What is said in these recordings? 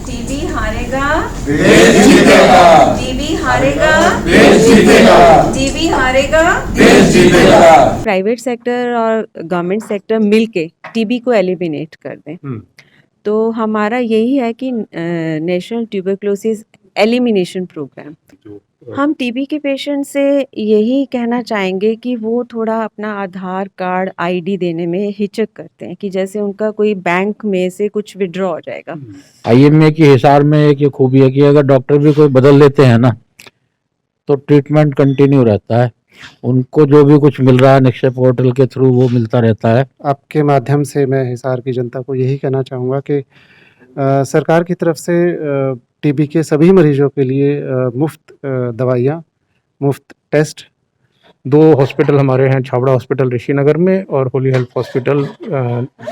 TB हारेगा, देश जीतेगा। टीबी हारेगा, देश जीतेगा। टीबी हारेगा। देश जीतेगा। प्राइवेट सेक्टर और गवर्नमेंट सेक्टर मिलके टीबी को एलिमिनेट कर दें। तो हमारा यही है कि नेशनल ट्यूबरक्लोसिस एलिमिनेशन प्रोग्राम, हम टीबी के पेशेंट से यही कहना चाहेंगे कि वो थोड़ा अपना आधार कार्ड आईडी देने में हिचक करते हैं कि जैसे उनका कोई बैंक में से कुछ विड्रॉ हो जाएगा। आईएमए की हिसार में एक ये खूबी है कि अगर डॉक्टर भी कोई बदल लेते हैं ना तो ट्रीटमेंट कंटिन्यू रहता है, उनको जो भी कुछ मिल रहा है निक्षय पोर्टल के थ्रू वो मिलता रहता है। आपके माध्यम से मैं हिसार की जनता को यही कहना चाहूँगा कि सरकार की तरफ से टीबी के सभी मरीजों के लिए मुफ्त दवाइयाँ, मुफ्त टेस्ट 2 हॉस्पिटल हमारे हैं, छाबड़ा हॉस्पिटल ऋषिनगर में और Holi health hospital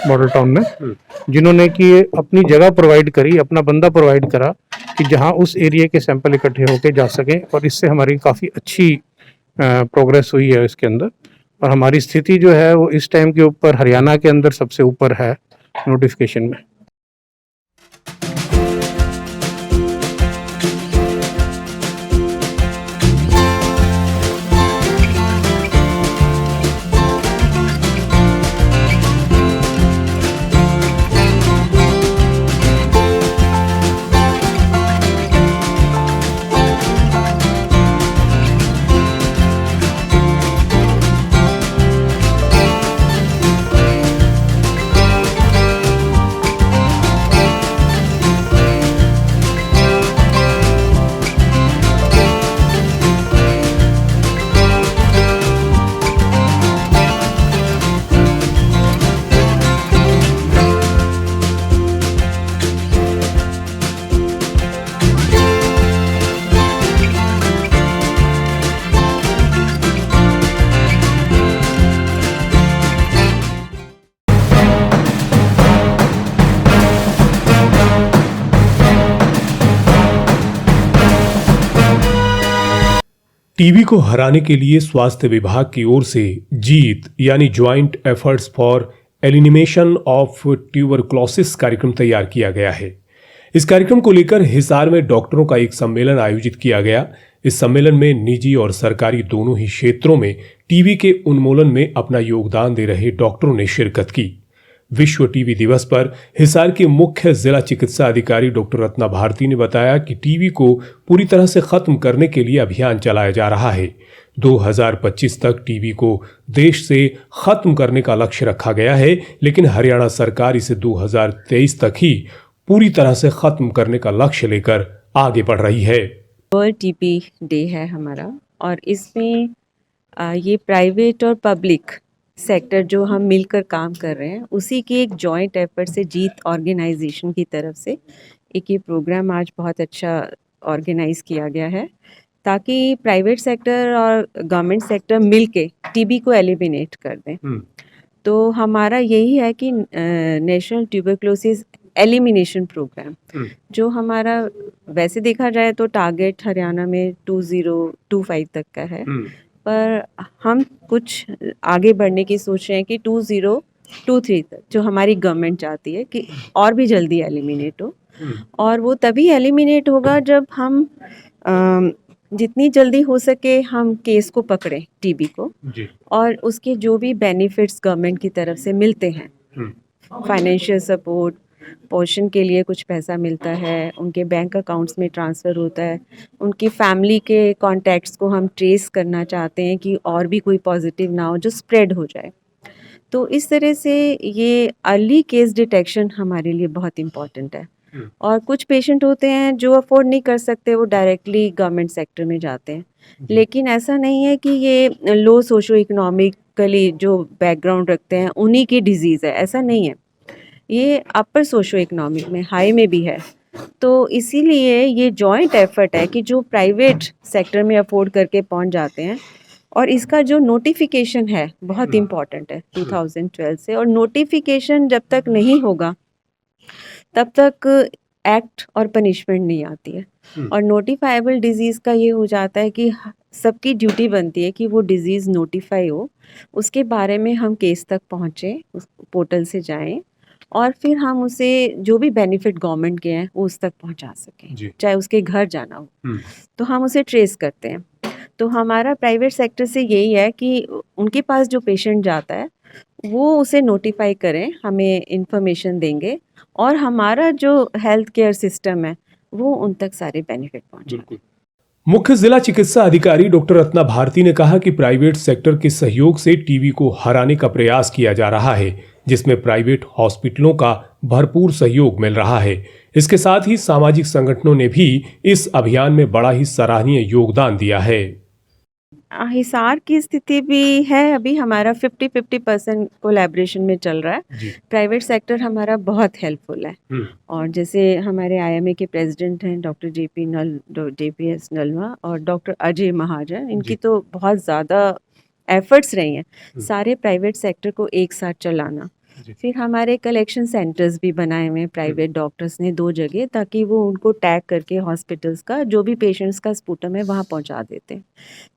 model town में, जिन्होंने कि अपनी जगह प्रोवाइड करी, अपना बंदा प्रोवाइड करा कि जहां उस एरिया के सैंपल इकट्ठे होकर जा सकें, और इससे हमारी काफ़ी अच्छी प्रोग्रेस हुई है इसके अंदर। और हमारी स्थिति जो है वो इस टाइम के ऊपर हरियाणा के अंदर सबसे ऊपर है नोटिफिकेशन में। टीबी को हराने के लिए स्वास्थ्य विभाग की ओर से जीत यानी joint efforts for elimination of tuberculosis कार्यक्रम तैयार किया गया है। इस कार्यक्रम को लेकर हिसार में डॉक्टरों का एक सम्मेलन आयोजित किया गया। इस सम्मेलन में निजी और सरकारी दोनों ही क्षेत्रों में टीबी के उन्मूलन में अपना योगदान दे रहे डॉक्टरों ने शिरकत की। विश्व टीबी दिवस पर हिसार के मुख्य जिला चिकित्सा अधिकारी डॉक्टर रत्ना भारती ने बताया कि टीबी को पूरी तरह से खत्म करने के लिए अभियान चलाया जा रहा है। 2025 तक टीबी को देश से खत्म करने का लक्ष्य रखा गया है, लेकिन हरियाणा सरकार इसे 2023 तक ही पूरी तरह से खत्म करने का लक्ष्य लेकर आगे बढ़ रही है। वर्ल्ड टीबी डे है हमारा, और इसमें ये प्राइवेट और पब्लिक सेक्टर जो हम मिलकर काम कर रहे हैं उसी की एक जॉइंट एफर्ट से जीत ऑर्गेनाइजेशन की तरफ से एक ये प्रोग्राम आज बहुत अच्छा ऑर्गेनाइज किया गया है, ताकि प्राइवेट सेक्टर और गवर्नमेंट सेक्टर मिलके टीबी को एलिमिनेट कर दें। तो हमारा यही है कि नेशनल ट्यूबरक्लोसिस एलिमिनेशन प्रोग्राम, जो हमारा वैसे देखा जाए तो टारगेट हरियाणा में 2025 तक का है, पर हम कुछ आगे बढ़ने की सोच रहे हैं कि 2023 तक, जो हमारी गवर्नमेंट चाहती है कि और भी जल्दी एलिमिनेट हो। और वो तभी एलिमिनेट होगा जब हम जितनी जल्दी हो सके हम केस को पकड़ें, टीबी को, और उसके जो भी बेनिफिट्स गवर्नमेंट की तरफ से मिलते हैं, फाइनेंशियल सपोर्ट, पोषण के लिए कुछ पैसा मिलता है, उनके बैंक अकाउंट्स में ट्रांसफ़र होता है, उनकी फैमिली के कॉन्टैक्ट्स को हम ट्रेस करना चाहते हैं कि और भी कोई पॉजिटिव ना हो जो स्प्रेड हो जाए। तो इस तरह से ये अर्ली केस डिटेक्शन हमारे लिए बहुत इम्पॉर्टेंट है। और कुछ पेशेंट होते हैं जो अफोर्ड नहीं कर सकते, वो डायरेक्टली गवर्नमेंट सेक्टर में जाते हैं, लेकिन ऐसा नहीं है कि ये लो सोशो इकोनॉमिकली जो बैकग्राउंड रखते हैं उन्हीं की डिजीज़ है, ऐसा नहीं है। ये अपर सोशो इकोनॉमिक में, हाई में भी है। तो इसीलिए ये जॉइंट एफर्ट है कि जो प्राइवेट सेक्टर में अफोर्ड करके पहुंच जाते हैं, और इसका जो नोटिफिकेशन है बहुत इम्पॉर्टेंट है 2012 से, और नोटिफिकेशन जब तक नहीं होगा तब तक एक्ट और पनिशमेंट नहीं आती है। और नोटिफाइबल डिजीज़ का ये हो जाता है कि सबकी ड्यूटी बनती है कि वो डिज़ीज़ नोटिफाई हो, उसके बारे में हम केस तक पहुँचें, उस पोर्टल से जाएं और फिर हम उसे जो भी बेनिफिट गवर्नमेंट के हैं वो उस तक पहुंचा सकें, जी। चाहे उसके घर जाना हो, हम्म, तो हम उसे ट्रेस करते हैं। तो हमारा प्राइवेट सेक्टर से यही है कि उनके पास जो पेशेंट जाता है वो उसे नोटिफाई करें, हमें इंफॉर्मेशन देंगे और हमारा जो हेल्थ केयर सिस्टम है वो उन तक सारे बेनिफिट पहुंचाए। मुख्य जिला चिकित्सा अधिकारी डॉक्टर रत्ना भारती ने कहा कि प्राइवेट सेक्टर के सहयोग से टीबी को हराने का प्रयास किया जा रहा है, जिसमें प्राइवेट हॉस्पिटलों का भरपूर सहयोग मिल रहा है। इसके साथ ही सामाजिक संगठनों ने भी इस अभियान में बड़ा ही सराहनीय योगदान दिया है। हिसार की स्थिति भी है, अभी हमारा 50-50% कोलैबोरेशन में चल रहा है। जी। प्राइवेट सेक्टर हमारा बहुत हेल्पफुल है और जैसे हमारे आईएमए के प्रेसिडेंट हैं डॉक्टर जेपीएस नलवा और डॉक्टर अजय महाजन, इनकी तो बहुत ज़्यादा एफर्ट्स रही हैं सारे प्राइवेट सेक्टर को एक साथ चलाना। फिर हमारे कलेक्शन सेंटर्स भी बनाए हुए हैं प्राइवेट डॉक्टर्स ने 2 जगह, ताकि वो उनको टैग करके हॉस्पिटल्स का जो भी पेशेंट्स का स्पूटम है वहाँ पहुँचा देते हैं।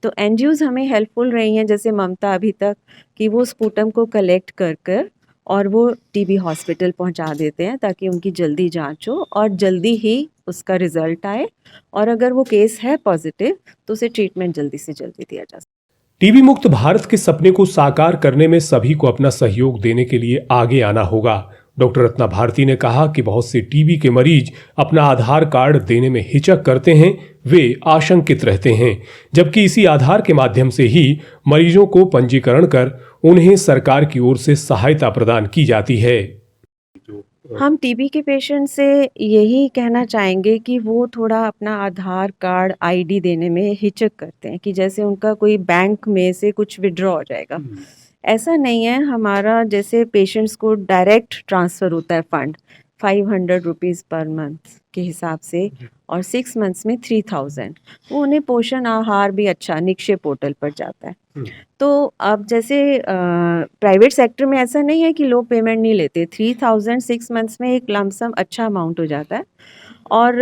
तो एनजीओज हमें हेल्पफुल रही हैं, जैसे ममता अभी तक, कि वो स्पूटम को कलेक्ट कर और वो टीबी हॉस्पिटल पहुंचा देते हैं ताकि उनकी जल्दी जांच हो और जल्दी ही उसका रिजल्ट आए, और अगर वो केस है पॉजिटिव तो उसे ट्रीटमेंट जल्दी से जल्दी दिया जा सके। टीबी मुक्त भारत के सपने को साकार करने में सभी को अपना सहयोग देने के लिए आगे आना होगा। डॉक्टर रत्ना भारती ने कहा कि बहुत से टीबी के मरीज अपना आधार कार्ड देने में हिचक करते हैं, वे आशंकित रहते हैं, जबकि इसी आधार के माध्यम से ही मरीजों को पंजीकरण कर उन्हें सरकार की ओर से सहायता प्रदान की जाती है। हम टीबी के पेशेंट से यही कहना चाहेंगे कि वो थोड़ा अपना आधार कार्ड आईडी देने में हिचक करते हैं कि जैसे उनका कोई बैंक में से कुछ विड्रॉ हो जाएगा। ऐसा नहीं है, हमारा जैसे पेशेंट्स को डायरेक्ट ट्रांसफ़र होता है फंड 500 रुपीज़ पर मंथ के हिसाब से और 6 मंथ्स में 3000, वो उन्हें पोषण आहार भी अच्छा निक्षय पोर्टल पर जाता है। तो अब जैसे प्राइवेट सेक्टर में ऐसा नहीं है कि लोग पेमेंट नहीं लेते, 3000 6 मंथ्स में एक लमसम अच्छा अमाउंट हो जाता है और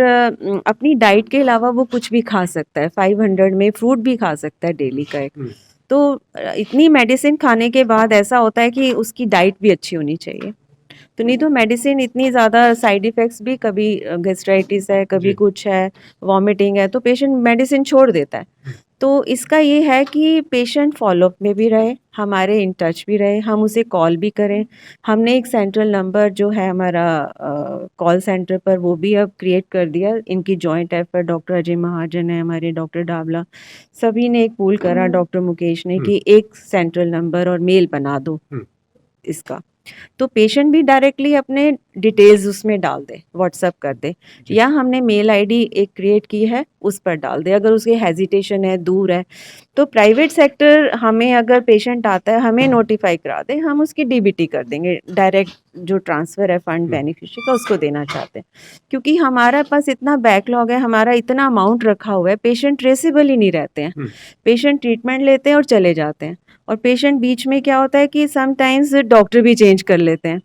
अपनी डाइट के अलावा वो कुछ भी खा सकता है, 500 में फ्रूट भी खा सकता है डेली का एक। तो इतनी मेडिसिन खाने के बाद ऐसा होता है कि उसकी डाइट भी अच्छी होनी चाहिए, तो नहीं तो मेडिसिन इतनी ज़्यादा साइड इफ़ेक्ट्स भी, कभी गैस्ट्राइटिस है, कभी कुछ है, वॉमिटिंग है, तो पेशेंट मेडिसिन छोड़ देता है। तो इसका ये है कि पेशेंट फॉलोअप में भी रहे, हमारे इन टच भी रहे, हम उसे कॉल भी करें। हमने एक सेंट्रल नंबर जो है हमारा कॉल सेंटर पर, वो भी अब क्रिएट कर दिया। इनकी joint effort, doctor Ajay Mahajan है, हमारे डॉक्टर डावला, सभी ने एक पूल करा, डॉक्टर मुकेश ने, कि एक सेंट्रल नंबर और मेल बना दो इसका, तो पेशेंट भी डायरेक्टली अपने डिटेल्स उसमें डाल दे, व्हाट्सअप कर दे, या हमने मेल आईडी एक क्रिएट की है उस पर डाल दे अगर उसके हेजिटेशन है, दूर है। तो प्राइवेट सेक्टर हमें अगर पेशेंट आता है हमें नोटिफाई करा दे, हम उसकी डीबीटी कर देंगे, डायरेक्ट जो ट्रांसफ़र है फंड बेनिफिशियरी का उसको देना चाहते हैं, क्योंकि हमारा पास इतना बैकलॉग है, हमारा इतना अमाउंट रखा हुआ है, पेशेंट ट्रेसेबल ही नहीं रहते हैं। पेशेंट ट्रीटमेंट लेते हैं और चले जाते हैं, और पेशेंट बीच में क्या होता है कि समटाइम्स डॉक्टर भी चेंज कर लेते हैं।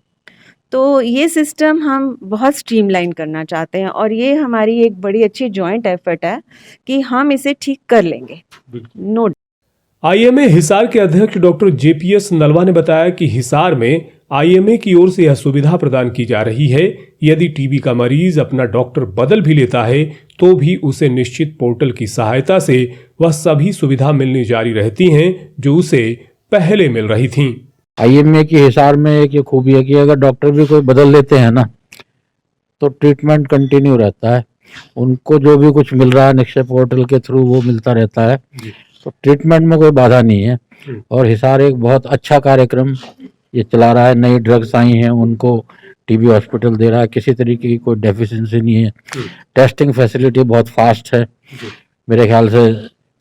तो ये सिस्टम हम बहुत स्ट्रीमलाइन करना चाहते हैं और ये हमारी एक बड़ी अच्छी जॉइंट एफर्ट है कि हम इसे ठीक कर लेंगे। नो। आईएमए हिसार के अध्यक्ष डॉक्टर जेपीएस नलवा ने बताया कि हिसार में आईएमए की ओर से यह सुविधा प्रदान की जा रही है, यदि टीबी का मरीज अपना डॉक्टर बदल भी लेता है तो भी उसे निश्चित पोर्टल की सहायता से वह सभी सुविधा मिलनी जारी रहती हैं जो उसे पहले मिल रही थीं। आईएमए की हिसार में एक ये खूबी है कि अगर डॉक्टर भी कोई बदल लेते हैं ना तो ट्रीटमेंट कंटिन्यू रहता है, उनको जो भी कुछ मिल रहा है निक्षय पोर्टल के थ्रू वो मिलता रहता है, तो ट्रीटमेंट में कोई बाधा नहीं है। और हिसार एक बहुत अच्छा कार्यक्रम ये चला रहा है, नई ड्रग्स आई हैं उनको टीबी हॉस्पिटल दे रहा है, किसी तरीके की कोई डेफिशिएंसी नहीं है। टेस्टिंग फैसिलिटी बहुत फास्ट है, मेरे ख्याल से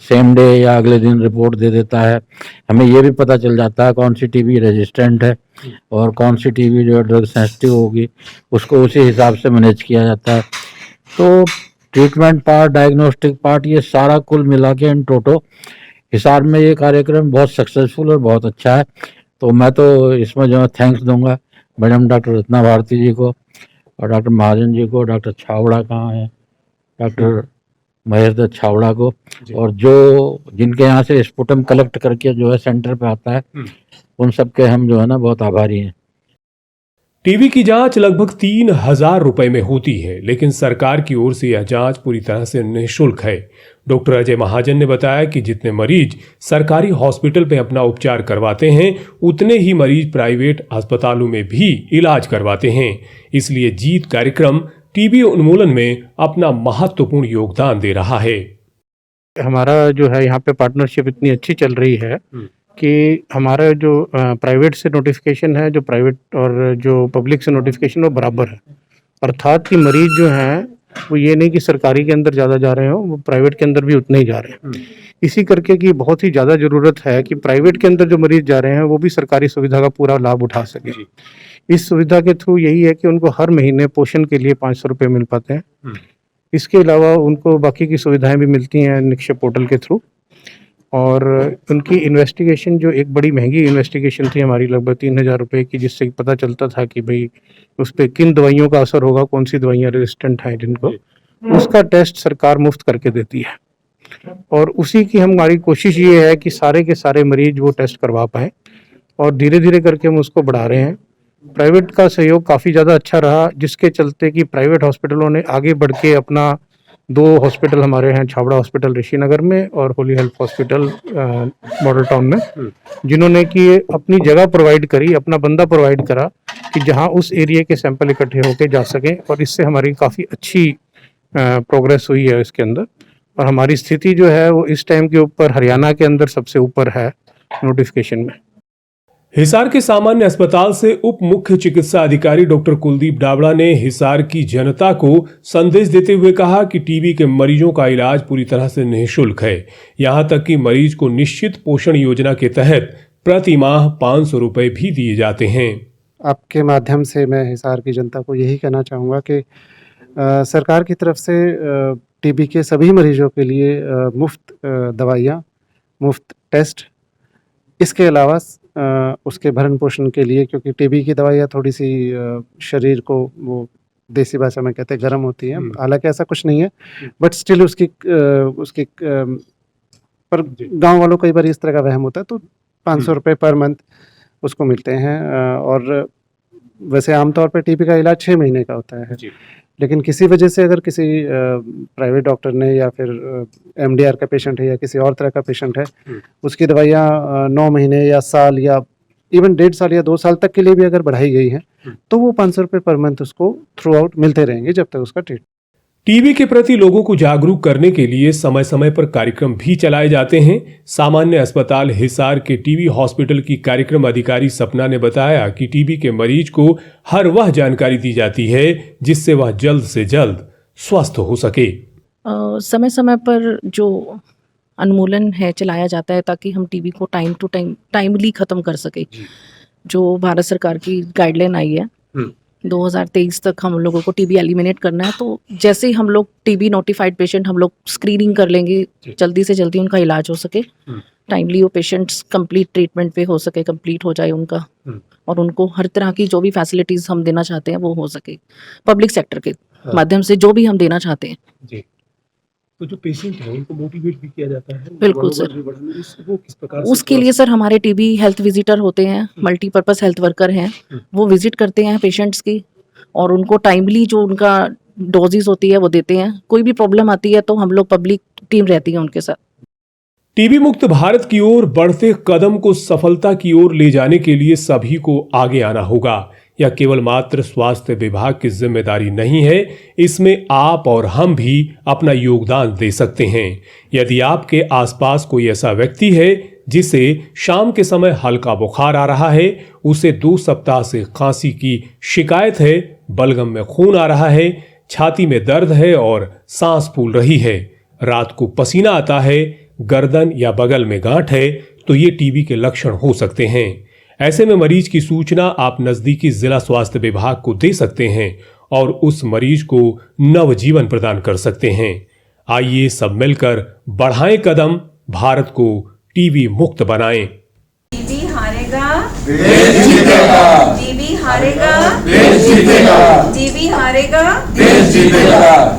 सेम डे या अगले दिन रिपोर्ट दे देता है। हमें ये भी पता चल जाता है कौन सी टीबी रेजिस्टेंट है और कौन सी टीबी जो ड्रग सेंसिटिव होगी, उसको उसी हिसाब से मैनेज किया जाता है। तो ट्रीटमेंट पार्ट, डायग्नोस्टिक पार्ट, ये सारा कुल मिला के इन टोटो हिसार में ये कार्यक्रम बहुत सक्सेसफुल और बहुत अच्छा है। तो मैं तो इसमें जो है थैंक्स दूंगा मैडम डॉक्टर रत्ना भारती जी को और डॉक्टर महाजन जी को, डॉक्टर छावड़ा कहाँ है, डॉक्टर महेश दत्त छावड़ा को, और जो जिनके यहाँ से स्पुटम कलेक्ट करके जो है सेंटर पे आता है, उन सब के हम जो है ना बहुत आभारी हैं। टीबी की जांच लगभग 3,000 रुपए में होती है, लेकिन सरकार की ओर से यह जांच पूरी तरह से निःशुल्क है। डॉक्टर अजय महाजन ने बताया कि जितने मरीज सरकारी हॉस्पिटल में अपना उपचार करवाते हैं, उतने ही मरीज प्राइवेट अस्पतालों में भी इलाज करवाते हैं। इसलिए जीत कार्यक्रम टीबी उन्मूलन में अपना महत्वपूर्ण योगदान दे रहा है। हमारा जो है यहाँ पे पार्टनरशिप इतनी अच्छी चल रही है कि हमारा जो प्राइवेट से नोटिफिकेशन है, जो प्राइवेट और जो पब्लिक से नोटिफिकेशन वो बराबर है। अर्थात कि मरीज जो हैं वो ये नहीं कि सरकारी के अंदर ज़्यादा जा रहे हो, वो प्राइवेट के अंदर भी उतने ही जा रहे हैं। इसी करके कि बहुत ही ज़्यादा ज़रूरत है कि प्राइवेट के अंदर जो मरीज जा रहे हैं वो भी सरकारी सुविधा का पूरा लाभ उठा सके। इस सुविधा के थ्रू यही है कि उनको हर महीने पोषण के लिए 500 रुपये मिल पाते हैं। इसके अलावा उनको बाकी की सुविधाएं भी मिलती हैं निक्षय पोर्टल के थ्रू। और उनकी इन्वेस्टिगेशन जो एक बड़ी महंगी इन्वेस्टिगेशन थी हमारी, लगभग 3,000 रुपये की, जिससे पता चलता था कि भाई उस पर किन दवाइयों का असर होगा, कौन सी दवाइयाँ रेजिस्टेंट हैं जिनको, उसका टेस्ट सरकार मुफ्त करके देती है। और उसी की हमारी कोशिश ये है कि सारे के सारे मरीज वो टेस्ट करवा पाएँ, और धीरे धीरे करके हम उसको बढ़ा रहे हैं। प्राइवेट का सहयोग काफ़ी ज़्यादा अच्छा रहा, जिसके चलते कि प्राइवेट हॉस्पिटलों ने आगे बढ़ के अपना 2 हॉस्पिटल हमारे हैं, छाबड़ा हॉस्पिटल ऋषिनगर में और Holi health hospital model town में, जिन्होंने कि अपनी जगह प्रोवाइड करी, अपना बंदा प्रोवाइड करा कि जहां उस एरिया के सैंपल इकट्ठे होके जा सकें। और इससे हमारी काफ़ी अच्छी प्रोग्रेस हुई है इसके अंदर। और हमारी स्थिति जो है वो इस टाइम के ऊपर हरियाणा के अंदर सबसे ऊपर है नोटिफिकेशन में। हिसार के सामान्य अस्पताल से उप मुख्य चिकित्सा अधिकारी डॉक्टर कुलदीप डाबड़ा ने हिसार की जनता को संदेश देते हुए कहा कि टीबी के मरीजों का इलाज पूरी तरह से निःशुल्क है। यहां तक कि मरीज को निश्चित पोषण योजना के तहत प्रति माह 500 रुपए भी दिए जाते हैं। आपके माध्यम से मैं हिसार की जनता को यही कहना चाहूँगा कि सरकार की तरफ से टीबी के सभी मरीजों के लिए मुफ्त दवाइयाँ, मुफ्त टेस्ट, इसके अलावा उसके भरण पोषण के लिए, क्योंकि टीबी की दवाइयाँ थोड़ी सी शरीर को, वो देसी भाषा में कहते हैं, गर्म होती हैं। हालांकि ऐसा कुछ नहीं है, बट स्टिल उसकी पर गांव वालों को कई बार इस तरह का वहम होता है, तो 500 रुपये पर मंथ उसको मिलते हैं। और वैसे आमतौर पर टीबी का इलाज 6 महीने का होता है, लेकिन किसी वजह से अगर किसी प्राइवेट डॉक्टर ने या फिर एमडीआर का पेशेंट है या किसी और तरह का पेशेंट है, उसकी दवाइयाँ 9 महीने या साल या इवन 1.5 साल या 2 साल तक के लिए भी अगर बढ़ाई गई है, तो वो 500 रुपये पर मंथ उसको थ्रू आउट मिलते रहेंगे जब तक उसका ट्रीटमेंट। टीबी के प्रति लोगों को जागरूक करने के लिए समय समय पर कार्यक्रम भी चलाए जाते हैं। सामान्य अस्पताल हिसार के टीबी हॉस्पिटल की कार्यक्रम अधिकारी सपना ने बताया कि टीबी के मरीज को हर वह जानकारी दी जाती है जिससे वह जल्द से जल्द स्वस्थ हो सके। समय समय पर जो उन्मूलन है चलाया जाता है ताकि हम टीबी को टाइम टू टाइम टाइमली ख़त्म कर सके। जो भारत सरकार की गाइडलाइन आई है 2023 तक हम लोगों को टीबी एलिमिनेट करना है, तो जैसे ही हम लोग टीबी नोटिफाइड पेशेंट हम लोग स्क्रीनिंग कर लेंगे, जल्दी से जल्दी उनका इलाज हो सके, टाइमली वो पेशेंट्स कंप्लीट ट्रीटमेंट पे हो सके, कंप्लीट हो जाए उनका, और उनको हर तरह की जो भी फैसिलिटीज़ हम देना चाहते हैं वो हो सके पब्लिक सेक्टर के माध्यम से, जो भी हम देना चाहते हैं। तो जो पेशेंट है उनको मोटिवेट भी किया जाता है। बिल्कुल सर। वो किस प्रकार से? उसके लिए सर हमारे टीबी हेल्थ विजिटर होते हैं, मल्टीपर्पज़ हेल्थ वर्कर हैं, वो विजिट करते हैं पेशेंट्स की और उनको टाइमली जो उनका डोजेस होती है वो देते हैं। कोई भी प्रॉब्लम आती है तो हम लोग पब्लिक टीम रहती है उनके साथ। टीबी मुक्त भारत की ओर बढ़ते कदम को सफलता की ओर ले जाने के लिए सभी को आगे आना होगा। यह केवल मात्र स्वास्थ्य विभाग की जिम्मेदारी नहीं है, इसमें आप और हम भी अपना योगदान दे सकते हैं। यदि आपके आसपास कोई ऐसा व्यक्ति है जिसे शाम के समय हल्का बुखार आ रहा है, उसे 2 सप्ताह से खांसी की शिकायत है, बलगम में खून आ रहा है, छाती में दर्द है और सांस फूल रही है, रात को पसीना आता है, गर्दन या बगल में गांठ है, तो ये टीबी के लक्षण हो सकते हैं। ऐसे में मरीज की सूचना आप नजदीकी जिला स्वास्थ्य विभाग को दे सकते हैं और उस मरीज को नवजीवन प्रदान कर सकते हैं। आइए सब मिलकर बढ़ाएं कदम, भारत को टीबी मुक्त बनाएं। टीबी हारेगा, देश जीतेगा। टीबी हारेगा, देश जीतेगा। टीबी हारेगा, देश जीतेगा।